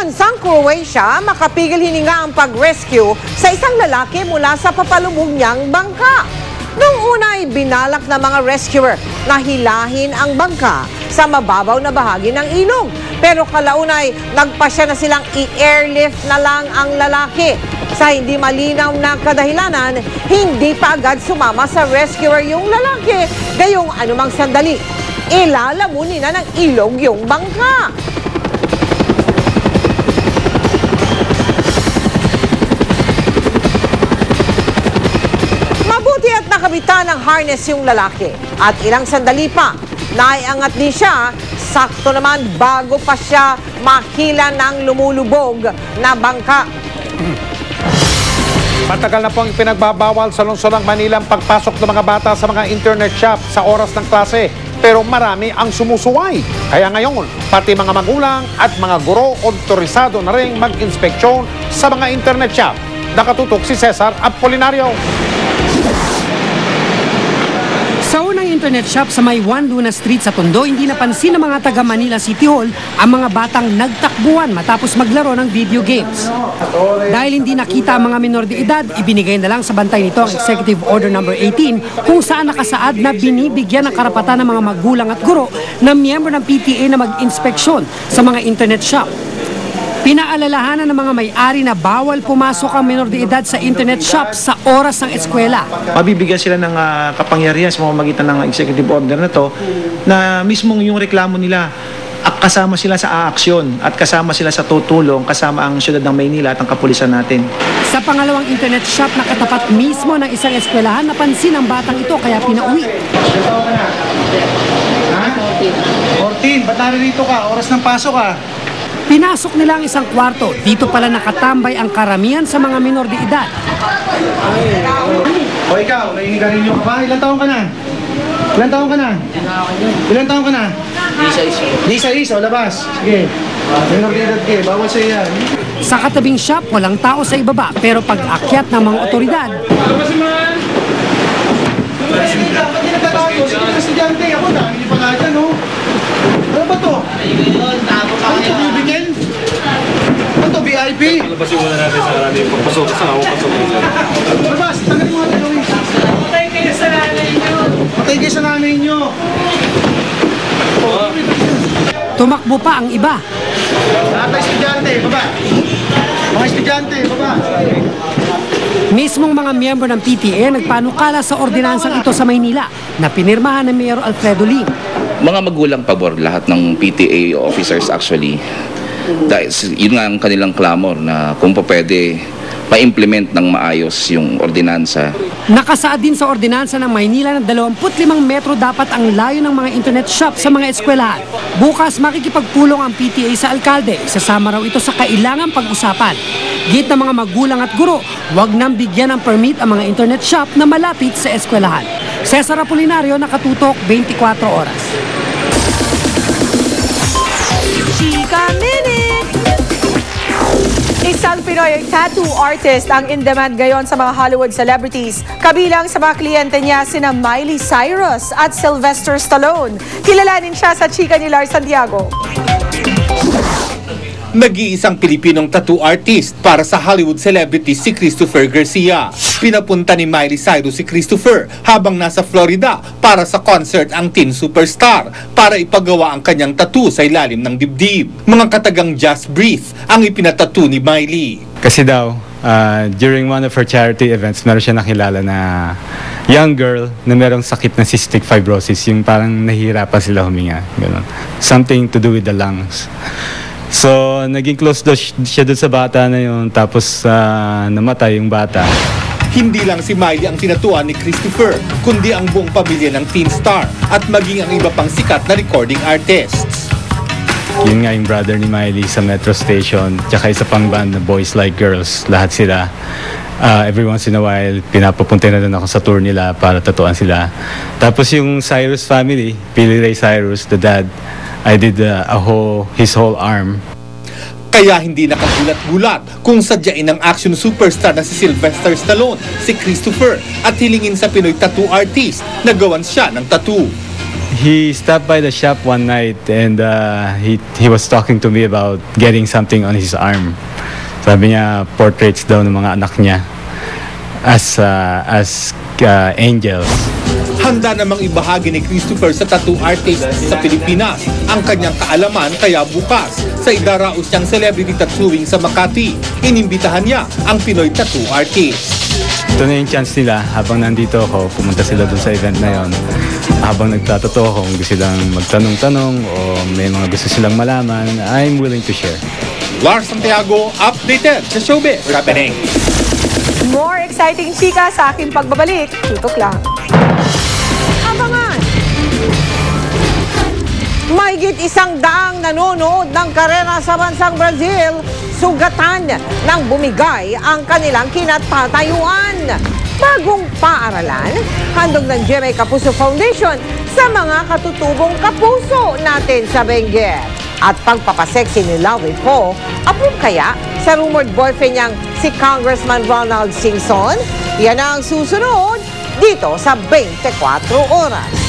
bansang Croatia, makapigil hininga ang pag-rescue sa isang lalaki mula sa papalubog niyang bangka. Noong una ay binalak ng mga rescuer na hilahin ang bangka sa mababaw na bahagi ng ilog. Pero kalaunay, nagpasya na silang i-airlift na lang ang lalaki. Sa hindi malinaw na kadahilanan, hindi pa agad sumama sa rescuer yung lalaki. Gayong anumang sandali, ilalamunin na ng ilog yung bangka. At nakabitan ng harness yung lalaki. At ilang sandali pa, naiangat din siya. Sakto naman bago pa siya makila ng lumulubog na bangka. Matagal na pong ipinagbabawal sa lungsod ng Manila ang pagpasok ng mga bata sa mga internet shop sa oras ng klase. Pero marami ang sumusuway. Kaya ngayon, pati mga magulang at mga guro otorisado na rin mag-inspeksyon sa mga internet shop. Nakatutok si Cesar Apolinario. Sa unang internet shop sa may Juan Luna Street sa Tondo, hindi napansin ng mga taga Manila City Hall ang mga batang nagtakbuhan matapos maglaro ng video games. Dahil hindi nakita ang mga minor de edad, ibinigay na lang sa bantay nito ang Executive Order No. 18 kung saan nakasaad na binibigyan ng karapatan ng mga magulang at guro na miyembro ng PTA na mag-inspeksyon sa mga internet shop. Pinaalalahanan ng mga may-ari na bawal pumasok ang minor de edad sa internet shop sa oras ng eskwela. Mabibigyan sila ng kapangyarihan sa pamamagitan ng executive order na to na mismong yung reklamo nila kasama sila sa aaksyon at kasama sila sa tutulong kasama ang siyudad ng Maynila at ang kapulisan natin. Sa pangalawang internet shop na katapat mismo ng isang eskwelahan, napansin ang batang ito kaya pinauwi. 14, ba't naririto ka? Oras ng pasok ka. Pinasok nila ang isang kwarto. Dito pala nakatambay ang karamihan sa mga minor de edad. O ikaw, nangingarilyo ka ba? Ilan taon ka na? Ilan taon ka na? Ilan taon ka na? Di sa iso, labas. Sige. Minor de edad ka, bawal sa yan. Sa katabing shop, walang tao sa ibaba. Pero pag-akyat ng mga otoridad, Ba't di nagtatawag ko? Sige na estudyante. Ako na, hindi pa nga dyan, no? Ano ba to? Ano to, Bibigyan? Ano to, VIP? Labasin muna natin sa maraming pagpasok. Saan ako pasok? Labas, tanggalin mo natin, Luis. Patay kayo sa nanay nyo. Patay kayo sa nanay nyo. tumakbo pa ang iba. Lahat ng estudyante, baba. Mga estudyante, baba. Mismong mga miyembro ng PTA nagpanukala sa ordinansang ito sa Maynila na pinirmahan ng Mayor Alfredo Lim. Mga magulang pabor lahat ng PTA officers actually. Dahil yun nga ang kanilang clamor na kung pwede ma-implement ng maayos yung ordinansa. Nakasaad din sa ordinansa ng Maynila na 25 metro dapat ang layo ng mga internet shop sa mga eskwelahan. Bukas makikipagpulong ang PTA sa alkalde. Isasama raw ito sa kailangang pag-usapan. Git ng mga magulang at guro, huwag nang bigyan ng permit ang mga internet shop na malapit sa eskwelahan. Cesar Apolinario, nakatutok 24 oras. Chika Minute! Isang Pinoy tattoo artist ang in-demand ngayon sa mga Hollywood celebrities. Kabilang sa mga kliyente niya sina Miley Cyrus at Sylvester Stallone. Kilalanin siya sa chika ni Lars Santiago. Nag-iisang Pilipinong tattoo artist para sa Hollywood celebrity si Christopher Garcia. Pinapunta ni Miley Cyrus si Christopher habang nasa Florida para sa concert ang teen superstar para ipagawa ang kanyang tattoo sa ilalim ng dibdib. Mga katagang Just Breathe ang ipinatattoo ni Miley. Kasi daw, during one of her charity events, meron siya nakilala na young girl na merong sakit na cystic fibrosis, yung parang nahihirapan sila huminga. Ganun. Something to do with the lungs. So, naging close daw siya doon sa bata na yun, tapos namatay yung bata. Hindi lang si Miley ang tinatuan ni Christopher, kundi ang buong pamilya ng teen star at maging ang iba pang sikat na recording artists. Yun nga yung brother ni Miley sa Metro Station, tsaka isa pang band na Boys Like Girls, lahat sila. Every once in a while, pinapapunta na doon ako sa tour nila para tatuan sila. Tapos yung Cyrus family, Billy Ray Cyrus, the dad, I did his whole arm. Kaya hindi nakagulat-gulat kung sadyain ng action superstar na si Sylvester Stallone, si Christopher, at hilingin sa Pinoy tattoo artist na gawan siya ng tattoo. he stopped by the shop one night and he was talking to me about getting something on his arm. Sabi niya, portraits daw ng mga anak niya as angels. Handa namang ibahagi ni Christopher sa tattoo artist sa Pilipinas ang kanyang kaalaman, kaya bukas sa idaraos niyang celebrity tattooing sa Makati, inimbitahan niya ang Pinoy tattoo artist. Ito na yung chance nila, habang nandito ako, pumunta sila dun sa event na yon. Habang nagtatato ako, kung gusto silang magtanong-tanong o may mga gusto silang malaman, I'm willing to share. Lars Santiago, updated sa Showbiz Happening. More exciting chika sa aking pagbabalik. Tutok lang. Abangan! Mahigit 100 nanonood ng karera sa bansang Brazil, sugatan ng bumigay ang kanilang kinatatayuan. Bagong paaralan, handog ng GMA Kapuso Foundation sa mga katutubong kapuso natin sa Benguet. At pagpapaseksi ni Lawi Po, approve kaya sa rumored boyfriend niyang si Congressman Ronald Singson? Yan ang susunod dito sa 24 Oras.